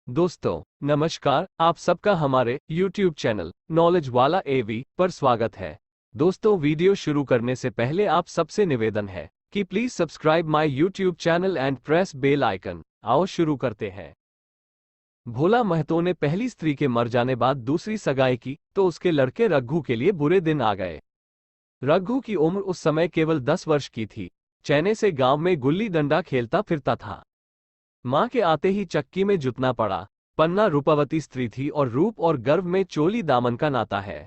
दोस्तों नमस्कार, आप सबका हमारे YouTube चैनल नॉलेज वाला एवी पर स्वागत है। दोस्तों वीडियो शुरू करने से पहले आप सबसे निवेदन है कि please subscribe my YouTube channel and press bell icon. आओ शुरू करते हैं। भोला महतो ने पहली स्त्री के मर जाने बाद दूसरी सगाई की तो उसके लड़के रघु के लिए बुरे दिन आ गए। रघु की उम्र उस समय केवल 10 वर्ष की थी। चैने से गांव में गुल्ली डंडा खेलता फिरता था। मां के आते ही चक्की में जुटना पड़ा। पन्ना रूपवती स्त्री थी और रूप और गर्व में चोली दामन का नाता है।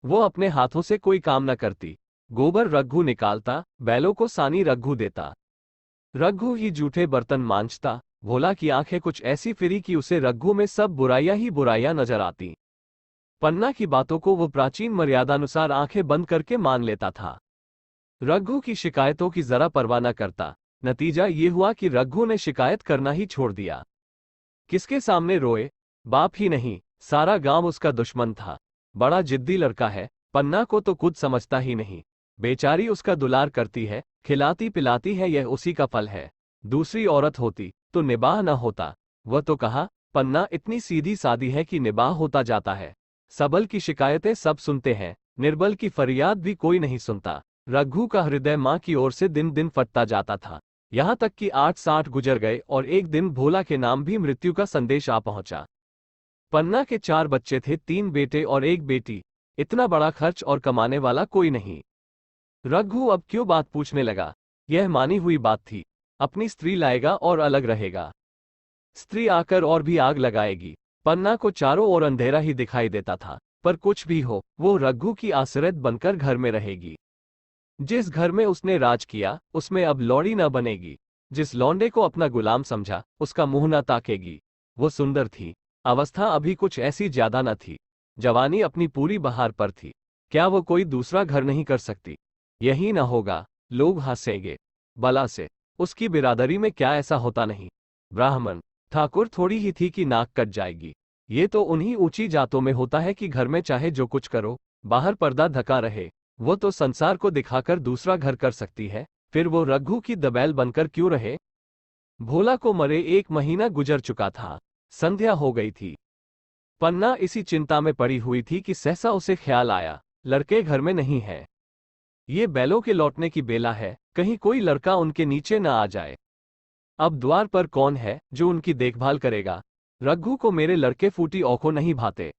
वो अपने हाथों से कोई काम न करती। गोबर रघु निकालता, बैलों को सानी रघु देता। रघु ही जूठे बर्तन मांजता। भोला की आंखें कुछ ऐसी फिरी कि उसे रघु में सब बुराइयां ही बुराइयां नजर आती। पन्ना की बातों को वो प्राचीन मर्यादानुसार आंखें बंद करके मान लेता था। रघु की शिकायतों की जरा परवाह न करता। नतीजा ये हुआ कि रघु ने शिकायत करना ही छोड़ दिया। किसके सामने रोए? बाप ही नहीं, सारा गांव उसका दुश्मन था। बड़ा जिद्दी लड़का है, पन्ना को तो खुद समझता ही नहीं। बेचारी उसका दुलार करती है, खिलाती पिलाती है, यह उसी का फल है। दूसरी औरत होती तो निबाह न होता। वह तो कहा, पन्ना इतनी सीधी सादी है कि निबाह होता जाता है। सबल की शिकायतें सब सुनते हैं, निर्बल की फरियाद भी कोई नहीं सुनता। रघु का हृदय मां की ओर से दिन दिन फटता जाता था। यहां तक कि 8 साल गुजर गए और एक दिन भोला के नाम भी मृत्यु का संदेश आ पहुंचा। पन्ना के 4 बच्चे थे, 3 बेटे और 1 बेटी। इतना बड़ा खर्च और कमाने वाला कोई नहीं। रघु अब क्यों बात पूछने लगा? यह मानी हुई बात थी। अपनी स्त्री लाएगा और अलग रहेगा। स्त्री आकर और भी आग लगाएगी। पन्ना को चारों ओर अंधेरा ही दिखाई देता था। पर कुछ भी हो, वो रघु की आश्रित बनकर घर में रहेगी। जिस घर में उसने राज किया उसमें अब लौड़ी न बनेगी। जिस लौंडे को अपना गुलाम समझा उसका मुंह न ताकेगी। वो सुंदर थी। अवस्था अभी कुछ ऐसी ज्यादा न थी। जवानी अपनी पूरी बहार पर थी। क्या वो कोई दूसरा घर नहीं कर सकती? यही न होगा, लोग हंसेंगे। बला से उसकी बिरादरी में क्या ऐसा होता नहीं? ब्राह्मण ठाकुर थोड़ी ही थी कि नाक कट जाएगी। ये तो उन्हीं ऊंची जातों में होता है कि घर में चाहे जो कुछ करो, बाहर पर्दा ढका रहे। वो तो संसार को दिखाकर दूसरा घर कर सकती है, फिर वो रघु की दबैल बनकर क्यों रहे? भोला को मरे 1 महीना गुजर चुका था। संध्या हो गई थी। पन्ना इसी चिंता में पड़ी हुई थी कि सहसा उसे ख्याल आया, लड़के घर में नहीं है। ये बैलों के लौटने की बेला है, कहीं कोई लड़का उनके नीचे न आ जाए। अब द्वार पर कौन है जो उनकी देखभाल करेगा? रघु को मेरे लड़के फूटी आंखों नहीं भाते।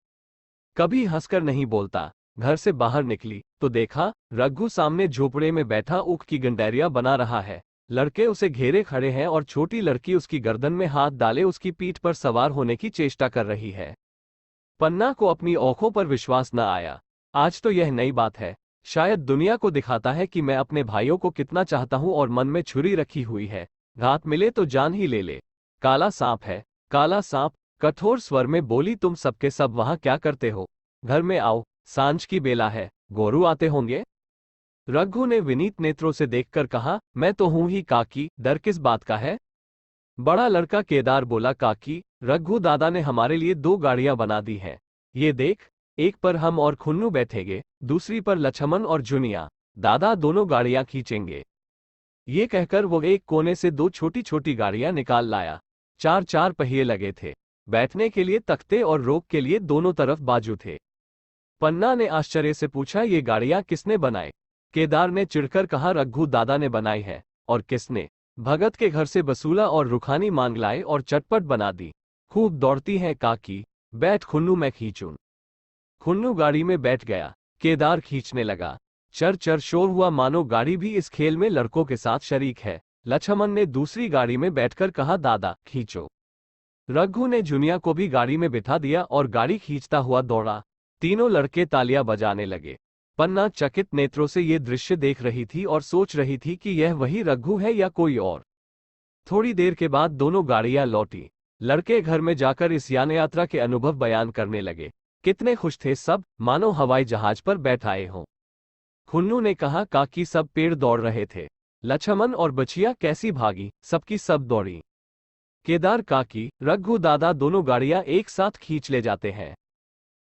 कभी हंसकर नहीं बोलता। घर से बाहर निकली तो देखा रघु सामने झोपड़े में बैठा ऊख की गंडेरिया बना रहा है। लड़के उसे घेरे खड़े हैं और छोटी लड़की उसकी गर्दन में हाथ डाले उसकी पीठ पर सवार होने की चेष्टा कर रही है। पन्ना को अपनी आंखों पर विश्वास न आया। आज तो यह नई बात है। शायद दुनिया को दिखाता है कि मैं अपने भाइयों को कितना चाहता हूं और मन में छुरी रखी हुई है। घात मिले तो जान ही ले ले। काला सांप है, काला सांप। कठोर स्वर में बोली, तुम सबके सब वहां क्या करते हो? घर में आओ, सांझ की बेला है, गोरू आते होंगे। रघु ने विनीत नेत्रों से देखकर कहा, मैं तो हूं ही काकी, डर किस बात का है? बड़ा लड़का केदार बोला, काकी, रघु दादा ने हमारे लिए 2 गाड़ियां बना दी हैं। ये देख, एक पर हम और खुन्नू बैठेंगे, दूसरी पर लक्ष्मण और जुनिया। दादा दोनों गाड़ियां खींचेंगे। ये कहकर वो एक कोने से 2 छोटी छोटी गाड़ियां निकाल लाया। 4 पहिए लगे थे। बैठने के लिए तख्ते और रोक के लिए दोनों तरफ बाजू थे। पन्ना ने आश्चर्य से पूछा, ये गाड़ियां किसने बनाए? केदार ने चिढ़कर कहा, रघु दादा ने बनाई है। और किसने? भगत के घर से बसूला और रुखानी मांग लाए और चटपट बना दी। खूब दौड़ती है काकी, बैठ खुन्नू मैं खींचूं। खुन्नू गाड़ी में बैठ गया। केदार खींचने लगा। चर चर शोर हुआ मानो गाड़ी भी इस खेल में लड़कों के साथ शरीक है। लक्ष्मण ने दूसरी गाड़ी में बैठकर कहा, दादा खींचो। रघु ने जुनिया को भी गाड़ी में बिठा दिया और गाड़ी खींचता हुआ दौड़ा। तीनों लड़के तालियां बजाने लगे। पन्ना चकित नेत्रों से ये दृश्य देख रही थी और सोच रही थी कि यह वही रघु है या कोई और। थोड़ी देर के बाद दोनों गाड़ियां लौटी। लड़के घर में जाकर इस यान यात्रा के अनुभव बयान करने लगे। कितने खुश थे सब, मानो हवाई जहाज पर बैठ आए हों। खुन्नू ने कहा, काकी सब पेड़ दौड़ रहे थे। लक्ष्मण और बचिया कैसी भागी, सबकी सब दौड़ी। केदार, काकी, रघु दादा दोनों गाड़ियां एक साथ खींच ले जाते हैं।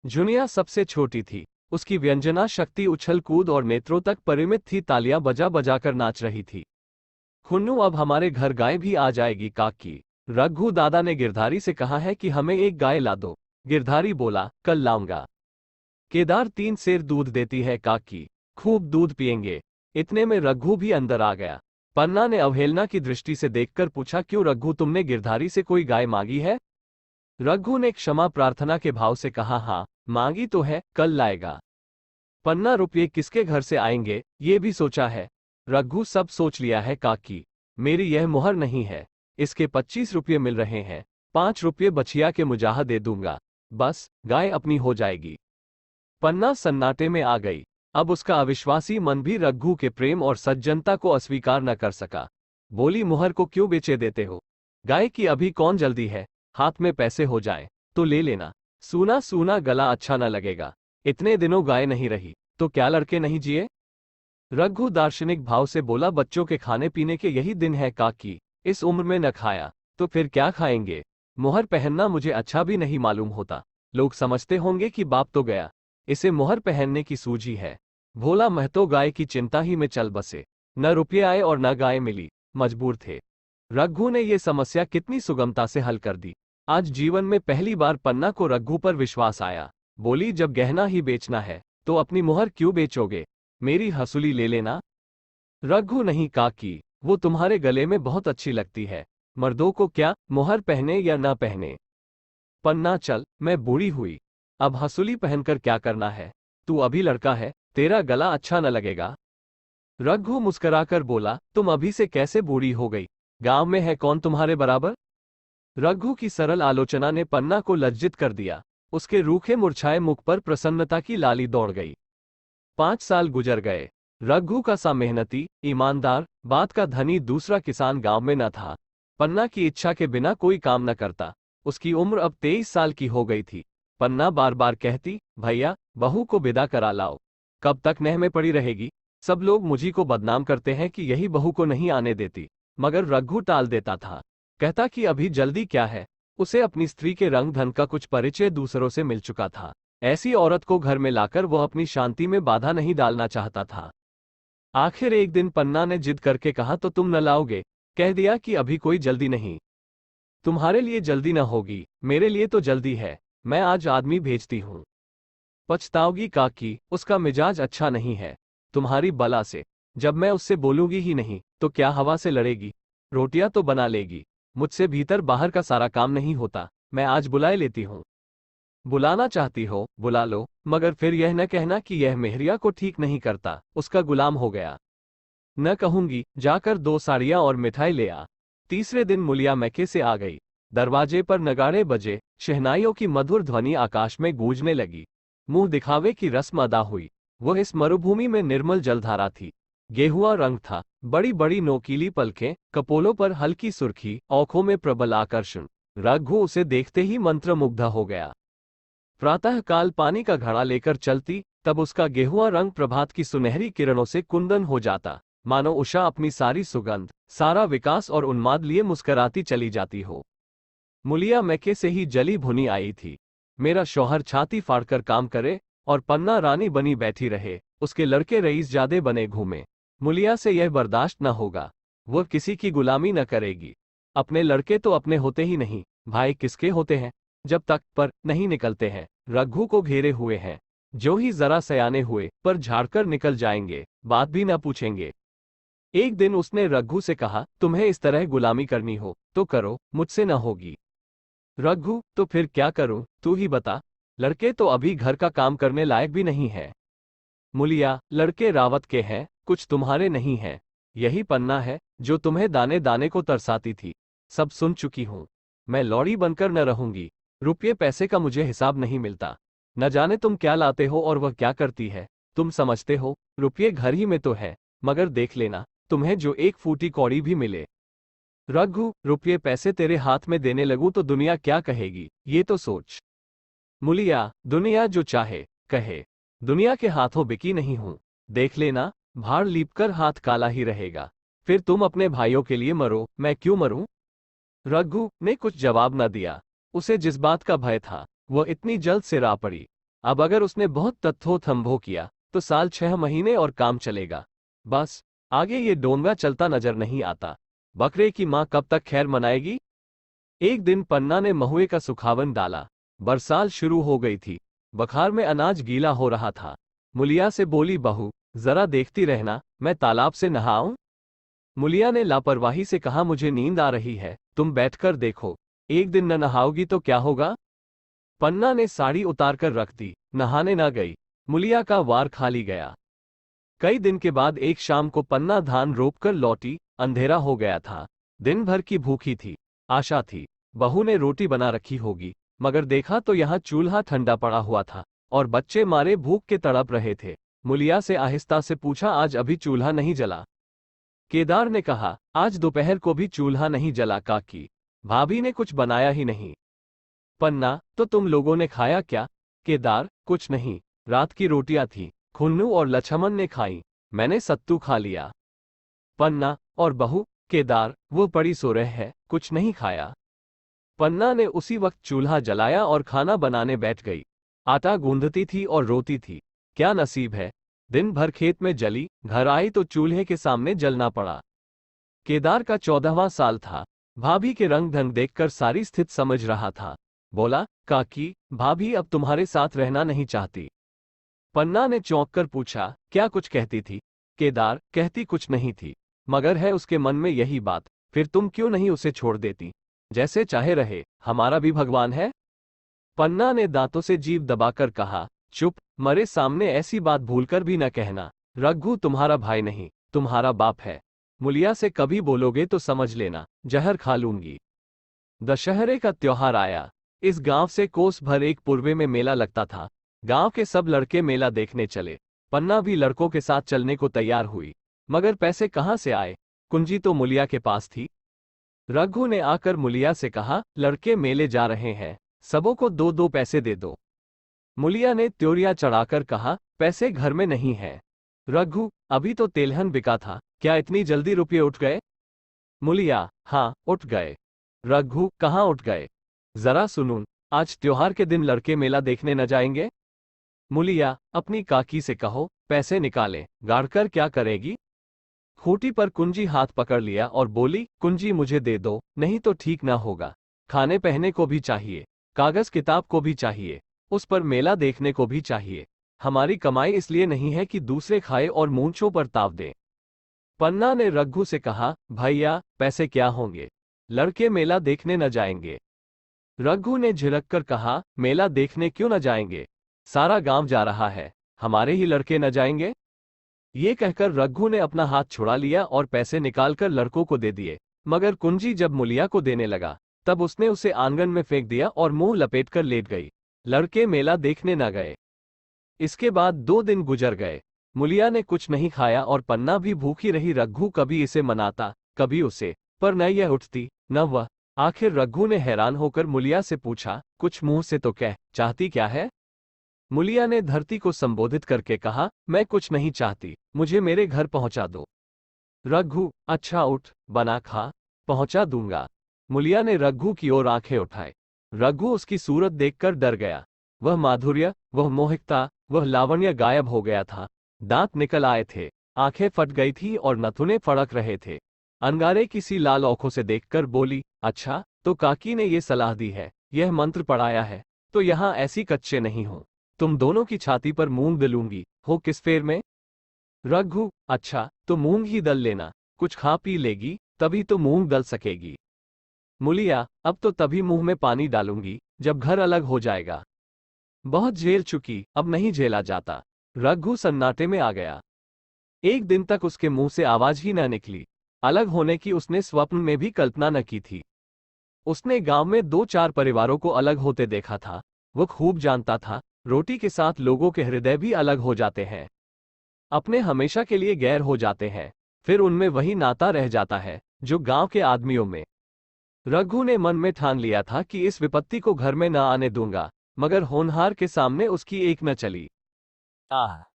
जुनिया सबसे छोटी थी। उसकी व्यंजना शक्ति उछल कूद और नेत्रों तक परिमित थी, तालियां बजा बजाकर नाच रही थी। खुन्नू, अब हमारे घर गाय भी आ जाएगी काकी। रघु दादा ने गिरधारी से कहा है कि हमें एक गाय ला दो। गिरधारी बोला, कल लाऊंगा। केदार 3 सेर दूध देती है काकी, खूब दूध पिएंगे। इतने में रघु भी अंदर आ गया। पन्ना ने अवहेलना की दृष्टि से देखकर पूछा, क्यों रघु, तुमने गिरधारी से कोई गाय मांगी है? रघु ने क्षमा प्रार्थना के भाव से कहा, हाँ मांगी तो है, कल लाएगा। पन्ना, रुपये किसके घर से आएंगे ये भी सोचा है? रघु, सब सोच लिया है काकी। मेरी यह मुहर नहीं है। इसके 25 रुपये मिल रहे हैं, 5 रुपये बछिया के मुजाहा दे दूंगा, बस गाय अपनी हो जाएगी। पन्ना सन्नाटे में आ गई। अब उसका अविश्वासी मन भी रघु के प्रेम और सज्जनता को अस्वीकार न कर सका। बोली, मुहर को क्यों बेचे देते हो? गाय की अभी कौन जल्दी है, हाथ में पैसे हो जाए तो ले लेना। सूना सूना गला अच्छा न लगेगा। इतने दिनों गाय नहीं रही तो क्या लड़के नहीं जिए? रघु दार्शनिक भाव से बोला, बच्चों के खाने पीने के यही दिन है काकी, इस उम्र में न खाया तो फिर क्या खाएंगे? मुहर पहनना मुझे अच्छा भी नहीं मालूम होता। लोग समझते होंगे कि बाप तो गया, इसे मुहर पहनने की सूझी है। भोला महतो गाय की चिंता ही में चल बसे। न रुपये आए और न गाय मिली, मजबूर थे। रघु ने यह समस्या कितनी सुगमता से हल कर दी। आज जीवन में पहली बार पन्ना को रघु पर विश्वास आया। बोली, जब गहना ही बेचना है तो अपनी मुहर क्यों बेचोगे? मेरी हसूली ले लेना। रघु, नहीं काकी, वो तुम्हारे गले में बहुत अच्छी लगती है। मर्दों को क्या, मुहर पहने या ना पहने। पन्ना, चल, मैं बूढ़ी हुई, अब हसूली पहनकर क्या करना है? तू अभी लड़का है, तेरा गला अच्छा न लगेगा। रघु मुस्कुराकर बोला, तुम अभी से कैसे बूढ़ी हो गई? गांव में है कौन तुम्हारे बराबर? रघु की सरल आलोचना ने पन्ना को लज्जित कर दिया। उसके रूखे मुरझाए मुख पर प्रसन्नता की लाली दौड़ गई। 5 साल गुजर गए। रघु का सा मेहनती, ईमानदार, बात का धनी दूसरा किसान गांव में न था। पन्ना की इच्छा के बिना कोई काम न करता। उसकी उम्र अब 23 साल की हो गई थी। पन्ना बार बार कहती, भैया बहू को विदा करा लाओ। कब तक नह में पड़ी रहेगी? सब लोग मुझी को बदनाम करते हैं कि यही बहू को नहीं आने देती। मगर रघु टाल देता था, कहता कि अभी जल्दी क्या है। उसे अपनी स्त्री के रंग धन का कुछ परिचय दूसरों से मिल चुका था। ऐसी औरत को घर में लाकर वह अपनी शांति में बाधा नहीं डालना चाहता था। आखिर एक दिन पन्ना ने जिद करके कहा, तो तुम न लाओगे? कह दिया कि अभी कोई जल्दी नहीं। तुम्हारे लिए जल्दी न होगी, मेरे लिए तो जल्दी है। मैं आज आदमी भेजती हूं। पछताओगी काकी, उसका मिजाज अच्छा नहीं है। तुम्हारी बला से जब मैं उससे बोलूंगी ही नहीं तो क्या हवा से लड़ेगी? रोटियां तो बना लेगी, मुझसे भीतर बाहर का सारा काम नहीं होता। मैं आज बुलाए लेती हूं। बुलाना चाहती हो बुला लो, मगर फिर यह न कहना कि यह मेहरिया को ठीक नहीं करता, उसका गुलाम हो गया। न कहूंगी, जाकर 2 साड़ियां और मिठाई ले आ। तीसरे दिन मुलिया मैके से आ गई। दरवाजे पर नगाड़े बजे, शहनाइयों की मधुर ध्वनि आकाश में गूंजने लगी। मुंह दिखावे की रस्म अदा हुई। वह इस मरुभूमि में निर्मल जलधारा थी। गेहुआ रंग था, बड़ी बड़ी नोकीली पलकें, कपोलों पर हल्की सुर्खी, आंखों में प्रबल आकर्षण। रघु उसे देखते ही मंत्रमुग्ध हो गया। प्रातः काल पानी का घड़ा लेकर चलती, तब उसका गेहुआ रंग प्रभात की सुनहरी किरणों से कुंदन हो जाता, मानो उषा अपनी सारी सुगंध, सारा विकास और उन्माद लिए मुस्कराती चली जाती हो। मुलिया मैके से ही जली भुनी आई थी। मेरा शौहर छाती फाड़कर काम करे और पन्ना रानी बनी बैठी रहे, उसके लड़के रईसजादे बने घूमे। मुलिया से यह बर्दाश्त न होगा। वह किसी की गुलामी न करेगी। अपने लड़के तो अपने होते ही नहीं, भाई किसके होते हैं? जब तक पर नहीं निकलते हैं, रघु को घेरे हुए हैं। जो ही जरा सयाने हुए पर झाड़कर निकल जाएंगे, बात भी न पूछेंगे। एक दिन उसने रघु से कहा, तुम्हें इस तरह गुलामी करनी हो तो करो, मुझसे न होगी। रघु, तो फिर क्या करूं, तू ही बता। लड़के तो अभी घर का काम करने लायक भी नहीं है। मुलिया, लड़के रावत के हैं, कुछ तुम्हारे नहीं हैं। यही पन्ना है जो तुम्हें दाने दाने को तरसाती थी। सब सुन चुकी हूं। मैं लौड़ी बनकर न रहूंगी। रुपये पैसे का मुझे हिसाब नहीं मिलता। न जाने तुम क्या लाते हो और वह क्या करती है। तुम समझते हो रुपये घर ही में तो है, मगर देख लेना तुम्हें जो एक फूटी कौड़ी भी मिले। रघु, रुपये पैसे तेरे हाथ में देने लगूं तो दुनिया क्या कहेगी, ये तो सोच। मुलिया, दुनिया जो चाहे कहे, दुनिया के हाथों बिकी नहीं हूं। देख लेना, भाड़ लीपकर हाथ काला ही रहेगा। फिर तुम अपने भाइयों के लिए मरो, मैं क्यों मरूं? रघु ने कुछ जवाब न दिया। उसे जिस बात का भय था वह इतनी जल्द से रा पड़ी। अब अगर उसने बहुत तत्थो थंभो किया तो साल 6 महीने और काम चलेगा। बस आगे ये डोंगा चलता नजर नहीं आता। बकरे की माँ कब तक खैर मनाएगी? एक दिन पन्ना ने महुए का सुखावन डाला। बरसात शुरू हो गई थी। बखार में अनाज गीला हो रहा था। मुलिया से बोली, बहू जरा देखती रहना, मैं तालाब से नहाऊं। मुलिया ने लापरवाही से कहा, मुझे नींद आ रही है, तुम बैठकर देखो। एक दिन न नहाओगी तो क्या होगा। पन्ना ने साड़ी उतारकर रख दी, नहाने न गई। मुलिया का वार खाली गया। कई दिन के बाद एक शाम को पन्ना धान रोपकर लौटी। अंधेरा हो गया था। दिन भर की भूखी थी। आशा थी बहू ने रोटी बना रखी होगी, मगर देखा तो यहाँ चूल्हा ठंडा पड़ा हुआ था और बच्चे मारे भूख के तड़प रहे थे। मुलिया से आहिस्ता से पूछा, आज अभी चूल्हा नहीं जला। केदार ने कहा, आज दोपहर को भी चूल्हा नहीं जला काकी, भाभी ने कुछ बनाया ही नहीं। पन्ना, तो तुम लोगों ने खाया क्या। केदार, कुछ नहीं, रात की रोटियां थी, खुन्नू और लक्ष्मण ने खाई, मैंने सत्तू खा लिया। पन्ना, और बहू। केदार, वो पड़ी सो रहे है, कुछ नहीं खाया। पन्ना ने उसी वक्त चूल्हा जलाया और खाना बनाने बैठ गई। आटा गूंदती थी और रोती थी। क्या नसीब है, दिन भर खेत में जली, घर आई तो चूल्हे के सामने जलना पड़ा। केदार का 14वां साल था। भाभी के रंग ढंग देखकर सारी स्थिति समझ रहा था। बोला, काकी, भाभी अब तुम्हारे साथ रहना नहीं चाहती। पन्ना ने चौंक कर पूछा, क्या कुछ कहती थी। केदार, कहती कुछ नहीं थी, मगर है उसके मन में यही बात। फिर तुम क्यों नहीं उसे छोड़ देती। जैसे चाहे रहे, हमारा भी भगवान है। पन्ना ने दांतों से जीभ दबाकर कहा, चुप, मरे सामने ऐसी बात भूलकर भी न कहना। रघु तुम्हारा भाई नहीं, तुम्हारा बाप है। मुलिया से कभी बोलोगे तो समझ लेना, जहर खा लूंगी। दशहरे का त्योहार आया। इस गांव से कोस भर एक पूर्वे में मेला लगता था। गांव के सब लड़के मेला देखने चले। पन्ना भी लड़कों के साथ चलने को तैयार हुई, मगर पैसे कहां से आए। कुंजी तो मुलिया के पास थी। रघु ने आकर मुलिया से कहा, लड़के मेले जा रहे हैं, सबों को 2-2 पैसे दे दो। मुलिया ने त्योरिया चढ़ाकर कहा, पैसे घर में नहीं है। रघु, अभी तो तेलहन बिका था, क्या इतनी जल्दी रुपये उठ गए। मुलिया, हाँ उठ गए। रघु, कहाँ उठ गए, जरा सुनूं। आज त्योहार के दिन लड़के मेला देखने न जाएंगे। मुलिया, अपनी काकी से कहो पैसे निकालें, गाड़कर क्या करेगी। खूंटी पर कुंजी हाथ पकड़ लिया और बोली, कुंजी मुझे दे दो, नहीं तो ठीक ना होगा। खाने पहने को भी चाहिए, कागज किताब को भी चाहिए, उस पर मेला देखने को भी चाहिए। हमारी कमाई इसलिए नहीं है कि दूसरे खाए और मूंछों पर ताव दे। पन्ना ने रघु से कहा, भैया पैसे क्या होंगे, लड़के मेला देखने न जाएंगे। रघु ने झिड़क कर कहा, मेला देखने क्यों न जाएंगे, सारा गांव जा रहा है, हमारे ही लड़के न जाएंगे। ये कहकर रघु ने अपना हाथ छुड़ा लिया और पैसे निकालकर लड़कों को दे दिए। मगर कुंजी जब मुलिया को देने लगा, तब उसने उसे आंगन में फेंक दिया और मुंह लपेटकर लेट गई। लड़के मेला देखने न गए। इसके बाद 2 दिन गुजर गए। मुलिया ने कुछ नहीं खाया और पन्ना भी भूखी रही। रघु कभी इसे मनाता, कभी उसे, पर न यह उठती न वह। आखिर रघु ने हैरान होकर मुलिया से पूछा, कुछ मुंह से तो कह, चाहती क्या है। मुलिया ने धरती को संबोधित करके कहा, मैं कुछ नहीं चाहती, मुझे मेरे घर पहुंचा दो। रघु, अच्छा उठ, बना खा, पहुंचा दूंगा। मुलिया ने रघु की ओर आंखें उठाए। रघु उसकी सूरत देखकर डर गया। वह माधुर्य, वह मोहिकता, वह लावण्य गायब हो गया था। दांत निकल आए थे, आंखें फट गई थी और नथुने फड़क रहे थे। अंगारे की सी लाल आंखों से देखकर बोली, अच्छा तो काकी ने ये सलाह दी है, यह मंत्र पढ़ाया है, तो यहाँ ऐसी कच्चे नहीं हो। तुम दोनों की छाती पर मूंग दलूंगी, हो किस फेर में। रघु, अच्छा तो मूंग ही दल लेना, कुछ खा पी लेगी तभी तो मूंग दल सकेगी। मुलिया, अब तो तभी मुंह में पानी डालूंगी जब घर अलग हो जाएगा। बहुत झेल चुकी, अब नहीं झेला जाता। रघु सन्नाटे में आ गया। एक दिन तक उसके मुंह से आवाज ही न निकली। अलग होने की उसने स्वप्न में भी कल्पना न की थी। उसने गांव में 2-4 परिवारों को अलग होते देखा था। वो खूब जानता था, रोटी के साथ लोगों के हृदय भी अलग हो जाते हैं, अपने हमेशा के लिए गैर हो जाते हैं, फिर उनमें वही नाता रह जाता है जो गांव के आदमियों में। रघु ने मन में ठान लिया था कि इस विपत्ति को घर में न आने दूंगा, मगर होनहार के सामने उसकी एक न चली।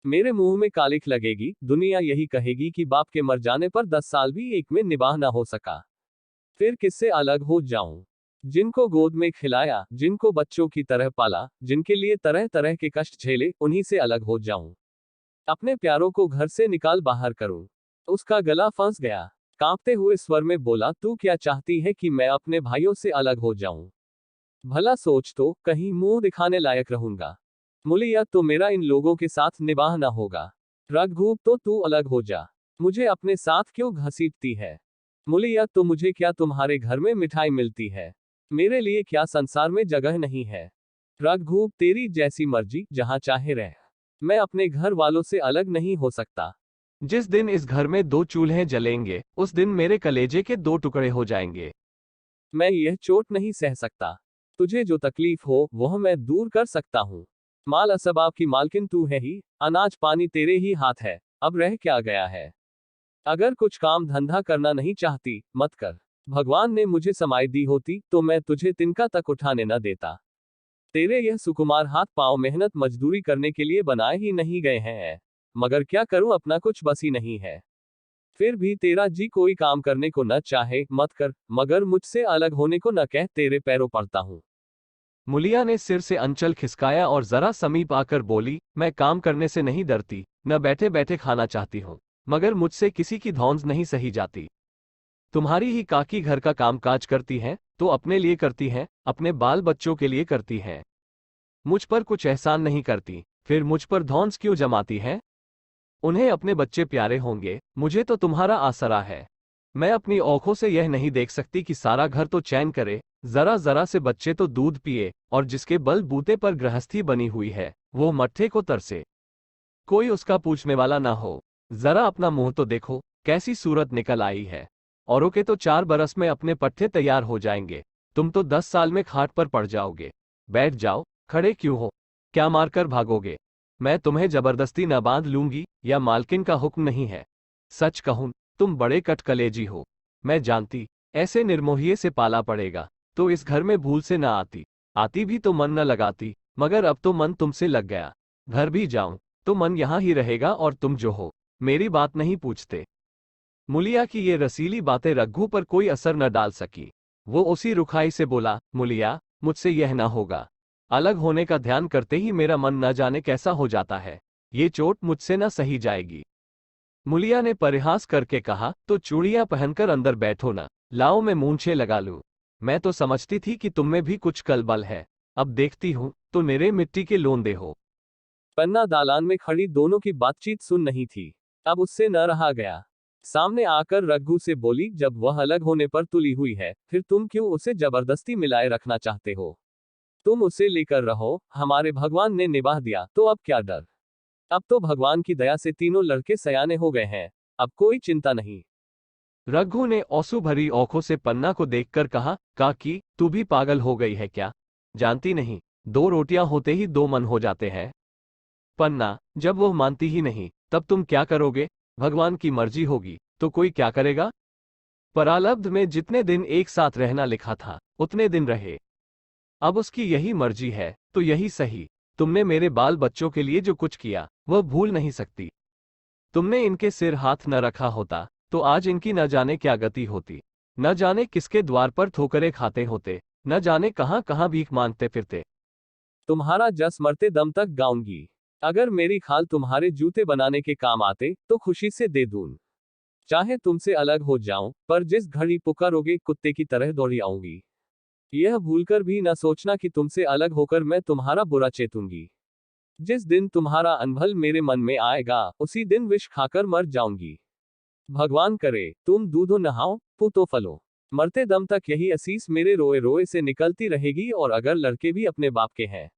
मेरे मुंह में कालिख लगेगी, दुनिया यही कहेगी कि बाप के मर जाने पर 10 साल भी एक में निबाह ना हो सका। फिर किससे अलग हो जाऊं। जिनको गोद में खिलाया, जिनको बच्चों की तरह पाला, जिनके लिए तरह तरह के कष्ट झेले, उन्हीं से अलग हो जाऊं। अपने प्यारों को घर से निकाल बाहर करूं। उसका गला फंस गया। कांपते हुए स्वर में बोला, तू क्या चाहती है कि मैं अपने भाइयों से अलग हो जाऊं? भला सोच तो, कहीं मुंह दिखाने लायक रहूंगा। मुलिया, तो मेरा इन लोगों के साथ निभाह ना होगा। रघु, तो तू अलग हो जा। मुझे अपने साथ क्यों घसीटती है? मुलिया, तो मुझे क्या तुम्हारे घर में मिठाई मिलती है? मेरे लिए क्या संसार में जगह नहीं है? रघु, तेरी जैसी मर्जी, जहां चाहे रह। मैं अपने घर वालों से अलग नहीं हो सकता। जिस दिन इस घर में 2 चूल्हे जलेंगे, उस दिन मेरे कलेजे के 2 टुकड़े हो जाएंगे। मैं यह चोट नहीं सह सकता। तुझे जो तकलीफ हो, वह मैं दूर कर सकता हूँ। माल असबाब की मालकिन तू है ही, अनाज पानी तेरे ही हाथ है, अब रह क्या गया है? अगर कुछ काम धंधा करना नहीं चाहती, मत कर। भगवान ने मुझे समाई दी होती, तो मैं तुझे तिनका तक उठाने न देता। तेरे यह सुकुमार हाथ पांव मेहनत मजदूरी करने के लिए बनाए ही नहीं गए हैं। मगर क्या करूं, अपना कुछ बस ही नहीं है। फिर भी तेरा जी कोई काम करने को न चाहे, मत कर, मगर मुझसे अलग होने को न कह, तेरे पैरों पड़ता हूं। मुलिया ने सिर से अंचल खिसकाया और जरा समीप आकर बोली, मैं काम करने से नहीं डरती, न बैठे बैठे खाना चाहती हूँ, मगर मुझसे किसी की धौंस नहीं सही जाती। तुम्हारी ही काकी घर का कामकाज करती हैं, तो अपने लिए करती हैं, अपने बाल बच्चों के लिए करती हैं। मुझ पर कुछ एहसान नहीं करती, फिर मुझ पर धौंस क्यों जमाती हैं? उन्हें अपने बच्चे प्यारे होंगे, मुझे तो तुम्हारा आसरा है। मैं अपनी आंखों से यह नहीं देख सकती कि सारा घर तो चैन करे, जरा जरा से बच्चे तो दूध पिए, और जिसके बल बूते पर गृहस्थी बनी हुई है, वो मट्ठे को तरसे, कोई उसका पूछने वाला ना हो। जरा अपना मुंह तो देखो, कैसी सूरत निकल आई है। औरों के तो 4 बरस में अपने पट्टे तैयार हो जाएंगे, तुम तो 10 साल में खाट पर पड़ जाओगे। बैठ जाओ, खड़े क्यों हो? क्या मारकर भागोगे? मैं तुम्हें जबरदस्ती न बांध लूंगी, या मालकिन का हुक्म नहीं है। सच कहूं, तुम बड़े कटकलेजी हो। मैं जानती, ऐसे निर्मोहिए से पाला पड़ेगा, तो इस घर में भूल से न आती। आती भी तो मन न लगाती, मगर अब तो मन तुमसे लग गया। घर भी जाऊं, तो मन यहां ही रहेगा, और तुम जो हो, मेरी बात नहीं पूछते। मुलिया की ये रसीली बातें रघु पर कोई असर न डाल सकी। वो उसी रुखाई से बोला, मुलिया, मुझसे यह ना होगा। अलग होने का ध्यान करते ही मेरा मन न जाने कैसा हो जाता है। ये चोट मुझसे न सही जाएगी। मुलिया ने परिहास करके कहा, तो चूड़ियां पहनकर अंदर बैठो ना, लाओ मैं मूंछें लगा लूं। मैं तो समझती थी कि तुम में भी कुछ कलबल है, अब देखती हूं तो मेरे मिट्टी के लोंदे हो। पन्ना दालान में खड़ी दोनों की बातचीत सुन नहीं थी। अब उससे न रहा गया। सामने आकर रघु से बोली, जब वह अलग होने पर तुली हुई है, फिर तुम क्यों उसे जबरदस्ती मिलाए रखना चाहते हो? तुम उसे लेकर रहो, हमारे भगवान ने निभाह दिया, तो अब क्या डर? अब तो भगवान की दया से तीनों लड़के सयाने हो गए हैं, अब कोई चिंता नहीं। रघु ने औसू भरी आंखों से पन्ना को देखकर कहा, काकी, तू भी पागल हो गई है क्या? जानती नहीं, 2 रोटियां होते ही 2 मन हो जाते हैं। पन्ना, जब वो मानती ही नहीं, तब तुम क्या करोगे? भगवान की मर्जी होगी, तो कोई क्या करेगा? प्रारब्ध में जितने दिन एक साथ रहना लिखा था, उतने दिन रहे। अब उसकी यही मर्जी है, तो यही सही। तुमने मेरे बाल बच्चों के लिए जो कुछ किया, वह भूल नहीं सकती। तुमने इनके सिर हाथ न रखा होता, तो आज इनकी न जाने क्या गति होती। न जाने किसके द्वार पर ठोकरें खाते होते, न जाने कहां कहां भीख मांगते फिरते। तुम्हारा जस मरते दम तक गाऊंगी। अगर मेरी खाल तुम्हारे जूते बनाने के काम आते, तो खुशी से दे दूं। चाहे तुमसे अलग हो जाऊं, पर जिस घड़ी पुकारोगे, कुत्ते की तरह दौड़ी आऊंगी। यह भूलकर भी न सोचना कि तुमसे अलग होकर मैं तुम्हारा बुरा चेतूंगी। जिस दिन तुम्हारा अनभल मेरे मन में आएगा, उसी दिन विष खाकर मर जाऊंगी। भगवान करे, तुम दूधो नहाओ, पूतो फलो। मरते दम तक यही असीस मेरे रोए रोए से निकलती रहेगी, और अगर लड़के भी अपने बाप के हैं,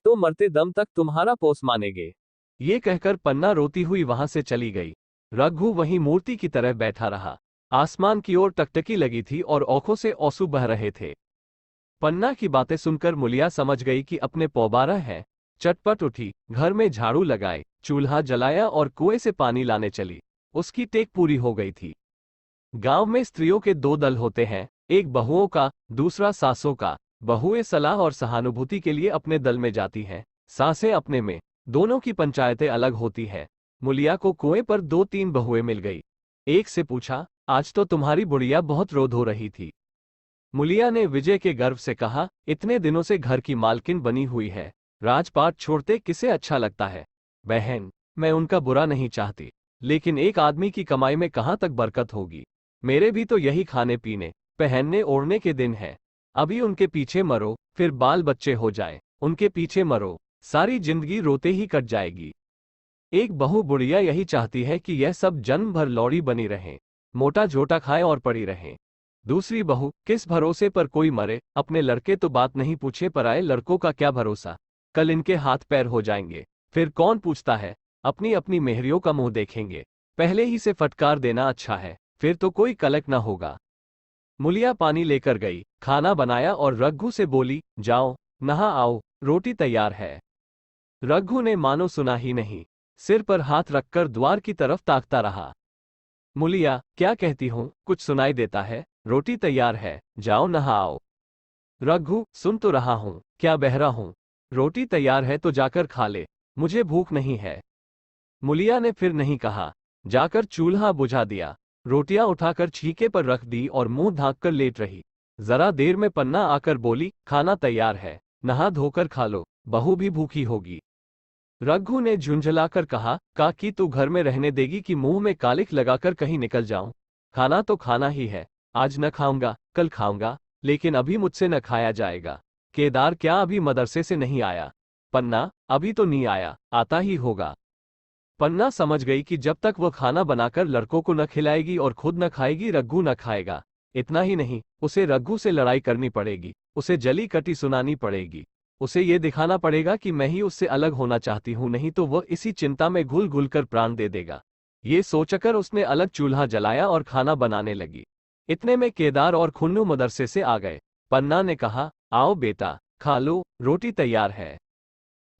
तो मरते दम तक तुम्हारा पोस मानेगे। ये कहकर पन्ना रोती हुई वहां से चली गई। रघु वहीं मूर्ति की तरह बैठा रहा। आसमान की ओर टकटकी लगी थी और आंखों से आंसू बह रहे थे। पन्ना की बातें सुनकर मुलिया समझ गई कि अपने पौबारा है। चटपट उठी, घर में झाड़ू लगाए, चूल्हा जलाया और कुएं से पानी लाने चली। उसकी टेक पूरी हो गई थी। गांव में स्त्रियों के 2 दल होते हैं, एक बहुओं का, दूसरा सासों का। बहुएं सलाह और सहानुभूति के लिए अपने दल में जाती हैं, सासें अपने में। दोनों की पंचायतें अलग होती हैं। मुलिया को कुएं पर 2-3 बहुएं मिल गई। एक से पूछा, आज तो तुम्हारी बुढ़िया बहुत रोध हो रही थी। मुलिया ने विजय के गर्व से कहा, इतने दिनों से घर की मालकिन बनी हुई है, राजपाट छोड़ते किसे अच्छा लगता है? बहन, मैं उनका बुरा नहीं चाहती, लेकिन एक आदमी की कमाई में कहां तक बरकत होगी? मेरे भी तो यही खाने पीने, पहनने ओढ़ने के दिन हैं। अभी उनके पीछे मरो, फिर बाल बच्चे हो जाए, उनके पीछे मरो, सारी जिंदगी रोते ही कट जाएगी। एक बहू बुढ़िया यही चाहती है कि यह सब जन्म भर लौड़ी बनी रहे, मोटा झोटा खाए और पड़ी रहे। दूसरी बहू, किस भरोसे पर कोई मरे, अपने लड़के तो बात नहीं पूछे पराए लड़कों का क्या भरोसा, कल इनके हाथ पैर हो जाएंगे, फिर कौन पूछता है, अपनी अपनी मेहरियों का मुंह देखेंगे, पहले ही से फटकार देना अच्छा है, फिर तो कोई कलक न होगा। मुलिया पानी लेकर गई, खाना बनाया और रघु से बोली, जाओ नहा आओ, रोटी तैयार है। रघु ने मानो सुना ही नहीं, सिर पर हाथ रखकर द्वार की तरफ ताकता रहा। मुलिया, क्या कहती हूँ, कुछ सुनाई देता है? रोटी तैयार है, जाओ नहाओ। रघु, सुन तो रहा हूँ, क्या बहरा हूँ? रोटी तैयार है तो जाकर खा ले, मुझे भूख नहीं है। मुलिया ने फिर नहीं कहा, जाकर चूल्हा बुझा दिया, रोटियां उठाकर छीके पर रख दी और मुंह ढांककर लेट रही। जरा देर में पन्ना आकर बोली, खाना तैयार है, नहा धोकर खा लो, बहू भी भूखी होगी। रघु ने झुंझलाकर कहा, काकी तू घर में रहने देगी कि मुंह में कालिख लगाकर कहीं निकल जाऊं? खाना तो खाना ही है, आज न खाऊंगा, कल खाऊंगा, लेकिन अभी मुझसे न खाया जाएगा। केदार क्या अभी मदरसे से नहीं आया? पन्ना, अभी तो नहीं आया, आता ही होगा। पन्ना समझ गई कि जब तक वह खाना बनाकर लड़कों को न खिलाएगी और खुद न खाएगी रघु न खाएगा। इतना ही नहीं, उसे रघु से लड़ाई करनी पड़ेगी, उसे जली कटी सुनानी पड़ेगी, उसे ये दिखाना पड़ेगा कि मैं ही उससे अलग होना चाहती हूं, नहीं तो वह इसी चिंता में घुल घुल कर प्राण दे देगा। ये सोचकर उसने अलग चूल्हा जलाया और खाना बनाने लगी। इतने में केदार और खुन्नू मदरसे से आ गए। पन्ना ने कहा, आओ बेटा, खा लो, रोटी तैयार है।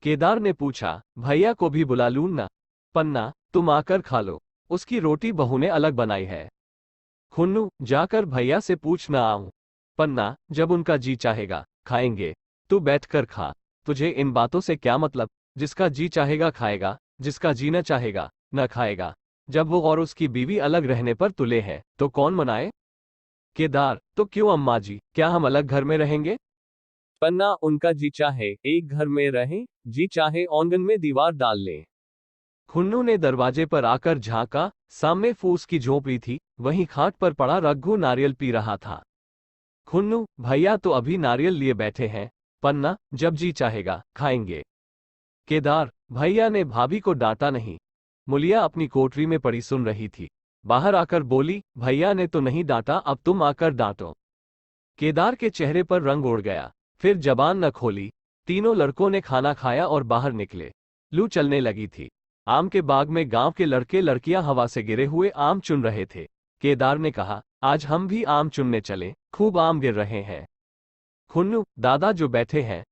केदार ने पूछा, भैया को भी बुला लूं ना? पन्ना, तुम आकर खा लो, उसकी रोटी बहू ने अलग बनाई है। खुन्नू, जाकर भैया से पूछ ना आऊं। पन्ना, जब उनका जी चाहेगा खाएंगे, तू बैठकर खा, तुझे इन बातों से क्या मतलब? जिसका जी चाहेगा खाएगा, जिसका जी न चाहेगा न खाएगा। जब वो और उसकी बीवी अलग रहने पर तुले हैं, तो कौन मनाए? केदार, तो क्यों अम्मा जी, क्या हम अलग घर में रहेंगे? पन्ना, उनका जी चाहे एक घर में रहें, जी चाहे आंगन में दीवार डाल लें। खुन्नू ने दरवाजे पर आकर झांका, सामने फूस की झोपड़ी थी, वहीं खाट पर पड़ा रघु नारियल पी रहा था। खुन्नू, भैया तो अभी नारियल लिए बैठे हैं। पन्ना, जब जी चाहेगा खाएंगे। केदार, भैया ने भाभी को डांटा नहीं। मुलिया अपनी कोठरी में पड़ी सुन रही थी, बाहर आकर बोली, भैया ने तो नहीं डांटा, अब तुम आकर डांटो। केदार के चेहरे पर रंग उड़ गया, फिर जबान न खोली। तीनों लड़कों ने खाना खाया और बाहर निकले। लू चलने लगी थी। आम के बाग में गांव के लड़के लड़कियां हवा से गिरे हुए आम चुन रहे थे। केदार ने कहा, आज हम भी आम चुनने चले, खूब आम गिर रहे हैं। खुन्नू, दादा जो बैठे हैं।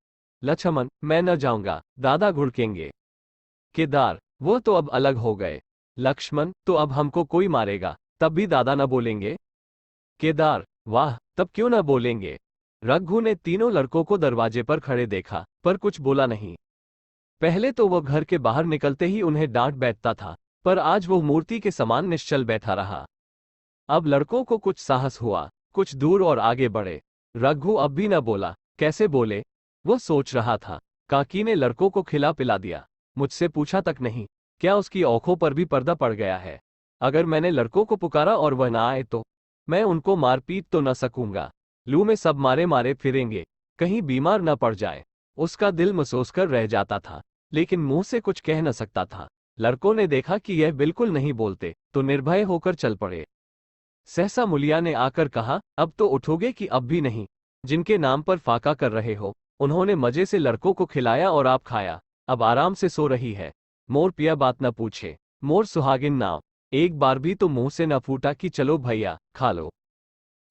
लक्ष्मण, मैं न जाऊंगा, दादा घुड़केंगे। केदार, वो तो अब अलग हो गए। लक्ष्मण, तो अब हमको कोई मारेगा, तब भी दादा न बोलेंगे? केदार, वाह, तब क्यों न बोलेंगे? रघु ने तीनों लड़कों को दरवाजे पर खड़े देखा, पर कुछ बोला नहीं। पहले तो वह घर के बाहर निकलते ही उन्हें डांट बैठता था, पर आज वो मूर्ति के समान निश्चल बैठा रहा। अब लड़कों को कुछ साहस हुआ, कुछ दूर और आगे बढ़े। रघु अब भी न बोला, कैसे बोले? वो सोच रहा था, काकी ने लड़कों को खिला पिला दिया, मुझसे पूछा तक नहीं, क्या उसकी आंखों पर भी पर्दा पड़ गया है? अगर मैंने लड़कों को पुकारा और वह ना आए तो मैं उनको मारपीट तो न सकूंगा। लू में सब मारे मारे फिरेंगे, कहीं बीमार न पड़ जाए। उसका दिल महसूस कर रह जाता था, लेकिन मुंह से कुछ कह न सकता था। लड़कों ने देखा कि यह बिल्कुल नहीं बोलते, तो निर्भय होकर चल पड़े। सहसा मुलिया ने आकर कहा, अब तो उठोगे कि अब भी नहीं? जिनके नाम पर फाका कर रहे हो, उन्होंने मजे से लड़कों को खिलाया और आप खाया, अब आराम से सो रही है। मोर पिया बात न पूछे, मोर सुहागिन नाव, एक बार भी तो मुंह से न फूटा कि चलो भैया खा लो।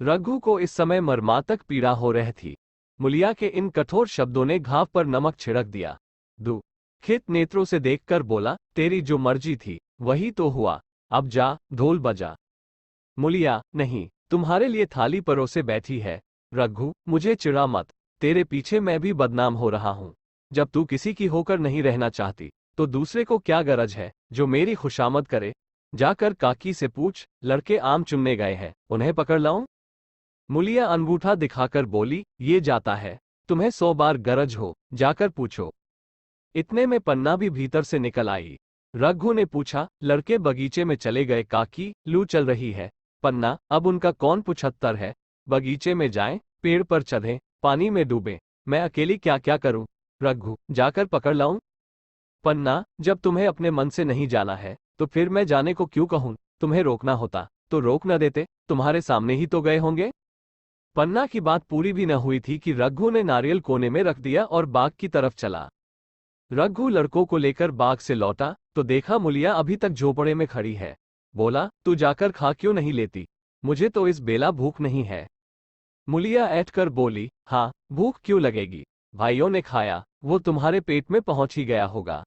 रघु को इस समय मर्मातक पीड़ा हो रही थी। मुलिया के इन कठोर शब्दों ने घाव पर नमक छिड़क दिया। दुखित नेत्रों से देखकर बोला, तेरी जो मर्जी थी वही तो हुआ, अब जा ढोल बजा। मुलिया, नहीं, तुम्हारे लिए थाली परोसे बैठी है। रघु, मुझे चिढ़ा मत, तेरे पीछे मैं भी बदनाम हो रहा हूं। जब तू किसी की होकर नहीं रहना चाहती, तो दूसरे को क्या गरज है जो मेरी खुशामद करे? जाकर काकी से पूछ, लड़के आम चुनने गए हैं, उन्हें पकड़ लाऊं? मुलिया अंगूठा दिखाकर बोली, ये जाता है, तुम्हें 100 बार गरज हो, जाकर पूछो। इतने में पन्ना भी भीतर से निकल आई। रघु ने पूछा, लड़के बगीचे में चले गए काकी, लू चल रही है। पन्ना, अब उनका कौन 75 है। बगीचे में जाएं, पेड़ पर चढ़ें, पानी में डूबें, मैं अकेली क्या क्या करूं। रघु, जाकर पकड़ लाऊं। पन्ना, जब तुम्हें अपने मन से नहीं जाना है तो फिर मैं जाने को क्यों कहूं। तुम्हें रोकना होता तो रोक न देते, तुम्हारे सामने ही तो गए होंगे। पन्ना की बात पूरी भी न हुई थी कि रघु ने नारियल कोने में रख दिया और बाग की तरफ चला। रघु लड़कों को लेकर बाग से लौटा तो देखा मुलिया अभी तक झोपड़े में खड़ी है। बोला, तू जाकर खा क्यों नहीं लेती, मुझे तो इस बेला भूख नहीं है। मुलिया ऐठकर बोली, हाँ, भूख क्यों लगेगी, भाइयों ने खाया, वो तुम्हारे पेट में पहुंच ही गया होगा।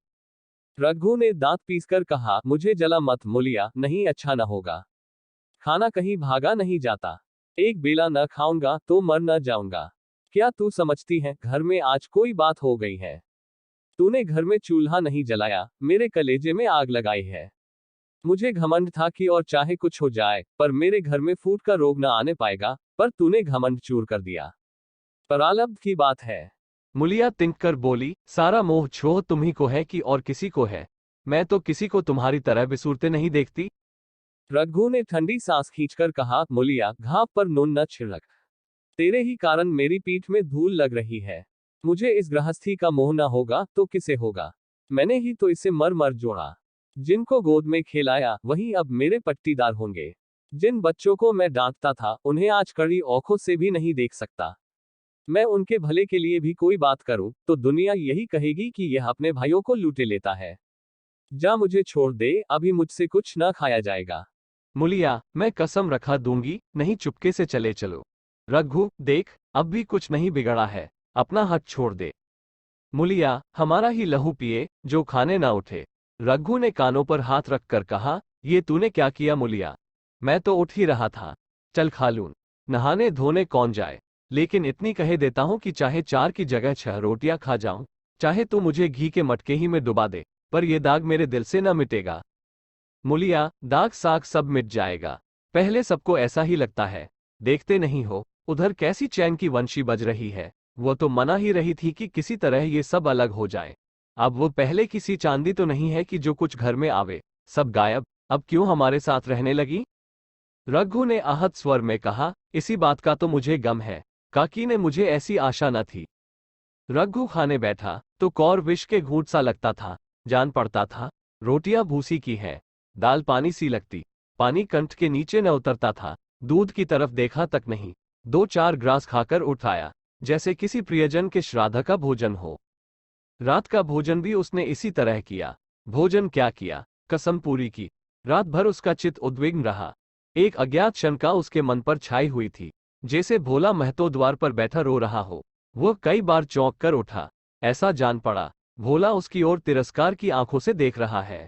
रघु ने दांत पीसकर कहा, मुझे जला मत मुलिया, नहीं अच्छा न होगा। खाना कहीं भागा नहीं जाता, एक बेला न खाऊंगा तो मर न जाऊंगा। क्या तू समझती है घर में आज कोई बात हो गई है। तूने घर में चूल्हा नहीं जलाया, मेरे कलेजे में आग लगाई है। मुझे घमंड था कि और चाहे कुछ हो जाए पर मेरे घर में फूट का रोग न आने पाएगा, पर तूने घमंड चूर कर दिया। प्रारब्ध की बात है। मुलिया तिनक कर बोली, सारा मोह छोह तुम्ही को है कि और किसी को है, मैं तो किसी को तुम्हारी तरह बिसूरते नहीं देखती। रघु ने ठंडी सांस खींचकर कहा, मुलिया, घाव पर नून न छिड़क, तेरे ही कारण मेरी पीठ में धूल लग रही है। मुझे इस गृहस्थी का मोह न होगा तो किसे होगा। मैंने ही तो इसे मर मर जोड़ा। जिनको गोद में खिलाया वही अब मेरे पट्टीदार होंगे। जिन बच्चों को मैं डांटता था उन्हें आज कड़ी औखों से भी नहीं देख सकता। मैं उनके भले के लिए भी कोई बात करूं तो दुनिया यही कहेगी कि यह अपने भाइयों को लूटे लेता है। जा, मुझे छोड़ दे, अभी मुझसे कुछ न खाया जाएगा। मुलिया, मैं कसम रखा दूंगी, नहीं चुपके से चले चलो। रघु, देख, अब भी कुछ नहीं बिगड़ा है, अपना हाथ छोड़ दे। मुलिया, हमारा ही लहू पिए, जो खाने ना उठे। रघु ने कानों पर हाथ रखकर कहा, ये तूने क्या किया मुलिया, मैं तो उठ ही रहा था, चल खा लूं। नहाने धोने कौन जाए, लेकिन इतनी कहे देता हूं कि चाहे 4 की जगह 6 रोटियां खा जाऊं, चाहे तू मुझे घी के मटके ही में डुबा दे, पर यह दाग मेरे दिल से न मिटेगा। मुलिया, दाग साग सब मिट जाएगा, पहले सबको ऐसा ही लगता है, देखते नहीं हो उधर कैसी चैन की वंशी बज रही है। वो तो मना ही रही थी कि किसी तरह ये सब अलग हो जाए। अब वो पहले किसी चांदी तो नहीं है कि जो कुछ घर में आवे सब गायब, अब क्यों हमारे साथ रहने लगी। रघु ने आहत स्वर में कहा, इसी बात का तो मुझे गम है, काकी ने मुझे ऐसी आशा न थी। रघु खाने बैठा तो कौर विष के घूंट सा लगता था, जान पड़ता था रोटियां भूसी की है, दाल पानी सी लगती, पानी कंठ के नीचे न उतरता था, दूध की तरफ देखा तक नहीं, 2-4 ग्रास खाकर उठ आया, जैसे किसी प्रियजन के श्राद्ध का भोजन हो। रात का भोजन भी उसने इसी तरह किया। भोजन क्या किया, कसम पूरी की। रात भर उसका चित्त उद्विग्न रहा। एक अज्ञात शंका उसके मन पर छाई हुई थी, जैसे भोला महतो द्वार पर बैठा रो रहा हो। वह कई बार चौंक कर उठा, ऐसा जान पड़ा भोला उसकी ओर तिरस्कार की आंखों से देख रहा है।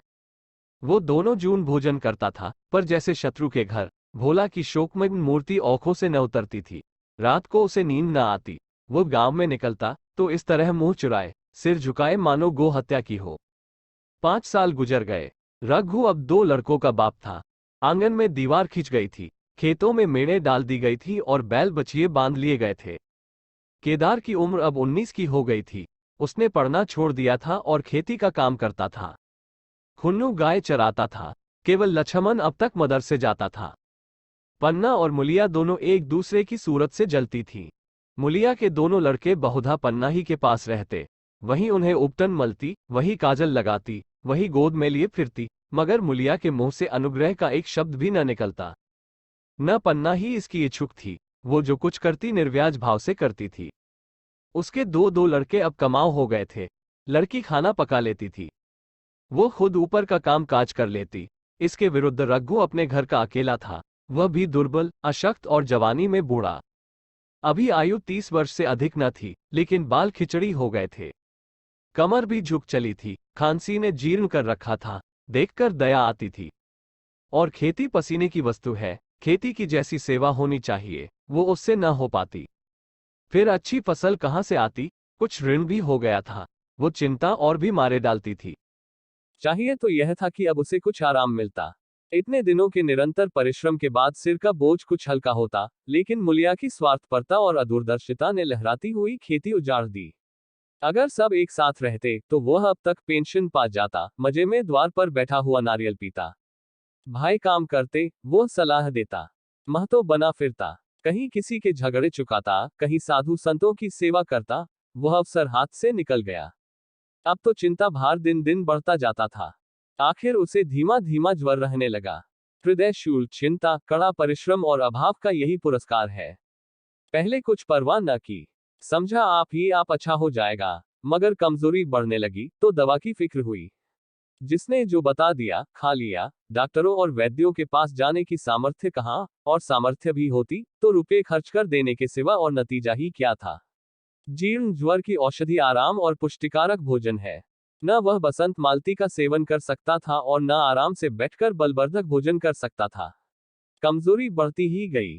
वो दोनों जून भोजन करता था, पर जैसे शत्रु के घर भोला की शोकमग्न मूर्ति आंखों से न उतरती थी। रात को उसे नींद न आती। वो गांव में निकलता तो इस तरह मुंह चुराए, सिर झुकाए, मानो गो हत्या की हो। 5 साल गुजर गए। रघु अब 2 लड़कों का बाप था। आंगन में दीवार खिंच गई थी, खेतों में मेड़े डाल दी गई थी और बैल बछिए बांध लिए गए थे। केदार की उम्र अब 19 की हो गई थी। उसने पढ़ना छोड़ दिया था और खेती का काम करता था। खुन्नू गाय चराता था। केवल लक्ष्मण अब तक मदरसे जाता था। पन्ना और मुलिया दोनों एक दूसरे की सूरत से जलती थी। मुलिया के दोनों लड़के बहुधा पन्ना ही के पास रहते, वहीं उन्हें उपटन मलती, वही काजल लगाती, वही गोद में लिए फिरती, मगर मुलिया के मुंह से अनुग्रह का एक शब्द भी न निकलता। न पन्ना ही इसकी इच्छुक थी, वो जो कुछ करती निर्व्याज भाव से करती थी। उसके 2 लड़के अब कमाऊ हो गए थे। लड़की खाना पका लेती थी, वो खुद ऊपर का काम काज कर लेती। इसके विरुद्ध रघु अपने घर का अकेला था, वह भी दुर्बल, अशक्त और जवानी में बूढ़ा। अभी आयु 30 वर्ष से अधिक न थी, लेकिन बाल खिचड़ी हो गए थे। कमर भी झुक चली थी, खांसी ने जीर्ण कर रखा था, देखकर दया आती थी। और खेती पसीने की वस्तु है, खेती की जैसी सेवा होनी चाहिए, वो उससे न हो पाती। फिर अच्छी फसल कहाँ से आती, कुछ ऋण भी हो गया था, वो चिंता और भी मारे डालती थी। चाहिए तो यह था कि अब उसे कुछ आराम मिलता। इतने दिनों के निरंतर परिश्रम के बाद सिर का बोझ कुछ हल्का होता, लेकिन मुलिया की स्वार्थपरता और अदूरदर्शिता ने लहराती हुई खेती उजाड़ दी। अगर सब एक साथ रहते तो वह अब तक पेंशन पा जाता, मजे में द्वार पर बैठा हुआ नारियल पीता। भाई काम करते, वो सलाह देता, महतो बना फिरता, कहीं किसी के झगड़े चुकाता, कहीं साधु संतों की सेवा करता। वह अवसर हाथ से निकल गया। अब तो चिंता भार दिन दिन बढ़ता जाता था। आखिर उसे धीमा धीमा ज्वर रहने लगा। हृदय शूल, चिंता, कड़ा परिश्रम और अभाव का यही पुरस्कार है। पहले कुछ परवाह न की, समझा आप अच्छा हो जाएगा। मगर कमजोरी बढ़ने लगी तो दवा की फिक्र हुई। जिसने जो बता दिया खा लिया। डॉक्टरों और वैद्यों के पास जाने की सामर्थ्य कहाँ, और सामर्थ्य भी होती तो रुपए खर्च कर देने के सिवा और नतीजा ही क्या था। जीर्ण ज्वर की औषधि आराम और पुष्टिकारक भोजन है। न वह बसंत मालती का सेवन कर सकता था और न आराम से बैठकर बलवर्धक भोजन कर सकता था। कमजोरी बढ़ती ही गई।